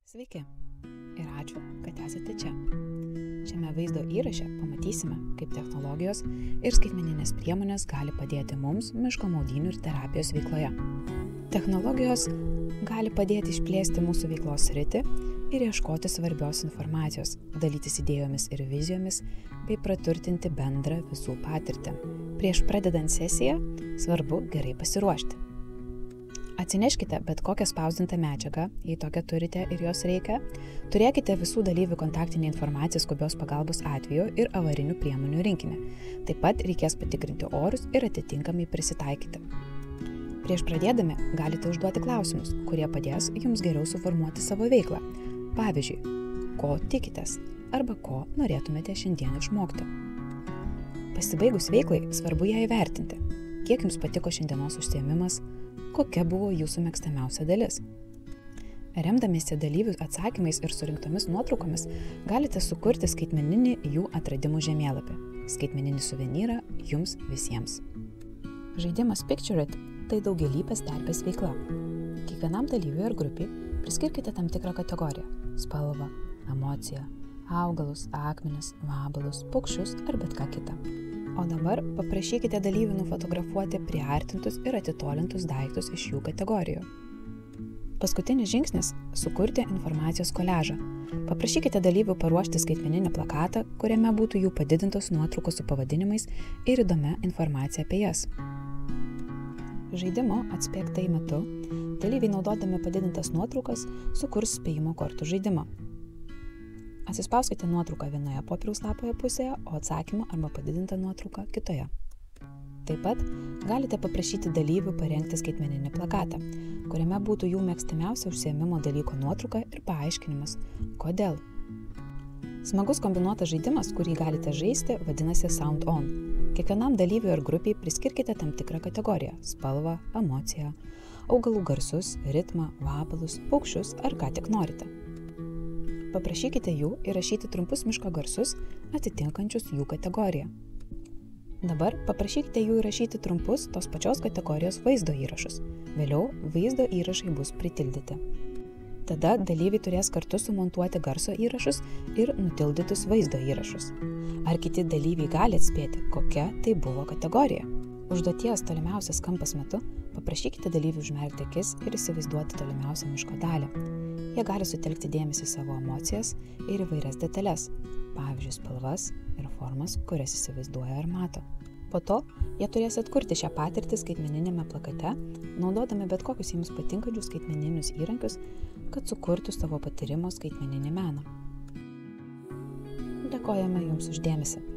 Sveiki ir ačiū, kad esate čia. Šiame vaizdo įraše pamatysime, kaip technologijos ir skaitmeninės priemonės gali padėti mums miško maudynių ir terapijos veikloje. Technologijos gali padėti išplėsti mūsų veiklos sritį ir ieškoti svarbios informacijos, dalytis idėjomis ir vizijomis bei praturtinti bendrą visų patirtį. Prieš pradedant sesiją svarbu gerai pasiruošti. Atsineškite bet kokią spausdintą medžiagą, jei tokią turite ir jos reikia. Turėkite visų dalyvių kontaktinę informaciją skubios pagalbos atveju ir avarinių priemonių rinkinį. Taip pat reikės patikrinti orus ir atitinkamai prisitaikyti. Prieš pradėdami galite užduoti klausimus, kurie padės jums geriau suformuoti savo veiklą. Pavyzdžiui, ko tikitės arba ko norėtumėte šiandien išmokti. Pasibaigus veiklai svarbu ją įvertinti. Kiek jums patiko šiandienos užsiėmimas? Kokia buvo jūsų mėgstamiausia dalis? Remdamiesi dalyvių atsakymais ir surinktomis nuotraukomis galite sukurti skaitmeninį jų atradimų žemėlapį, skaitmeninį suvenyrą jums visiems. Žaidimas Picture It – tai daugialypės terpės veikla. Kiekvienam dalyviui ar grupiai priskirkite tam tikrą kategoriją – spalvą, emociją, augalus, akmenis, vabalus, paukščius ar bet ką kitą. O dabar paprašykite dalyvių nufotografuoti priartintus ir atitolintus daiktus iš jų kategorijų. Paskutinis žingsnis – sukurti informacijos koliažą. Paprašykite dalyvių paruošti skaitmeninį plakatą, kuriame būtų jų padidintos nuotraukos su pavadinimais ir įdomia informacija apie jas. Žaidimo Atspėk tai metu dalyviai naudodami padidintas nuotraukas sukurs spėjimo kortų žaidimą. Atsispauskite nuotrauką vienoje popieriaus lapoje pusėje, o atsakymą arba padidintą nuotrauką kitoje. Taip pat galite paprašyti dalyvių parengti skaitmeninį plakatą, kuriame būtų jų mėgstamiausia užsiėmimo dalyko nuotrauka ir paaiškinimas, kodėl. Smagus kombinuotas žaidimas, kurį galite žaisti, vadinasi Sound On. Kiekvienam dalyviui ar grupiai priskirkite tam tikrą kategoriją – spalvą, emociją, augalų garsus, ritmą, vabalus, paukščius ar ką tik norite. Paprašykite jų įrašyti trumpus miško garsus, atitinkančius jų kategoriją. Dabar paprašykite jų įrašyti trumpus tos pačios kategorijos vaizdo įrašus. Vėliau vaizdo įrašai bus pritildyti. Tada dalyviai turės kartu sumontuoti garso įrašus ir nutildytus vaizdo įrašus. Ar kiti dalyviai gali atspėti, kokia tai buvo kategorija? Užduoties tolimiausias kampas metu paprašykite dalyvių užmerkti akis ir įsivaizduoti tolimiausią miško dalį. Jie gali sutelkti dėmesį savo emocijas ir įvairias detalės, pavyzdžiui, spalvas ir formas, kurias įsivaizduoja ar mato. Po to jie turės atkurti šią patirtį skaitmeninėme plakate, naudodami bet kokius jiems patinkančius skaitmeninius įrankius, kad sukurtų savo patyrimo skaitmeninį meną. Dėkojame jums už dėmesį.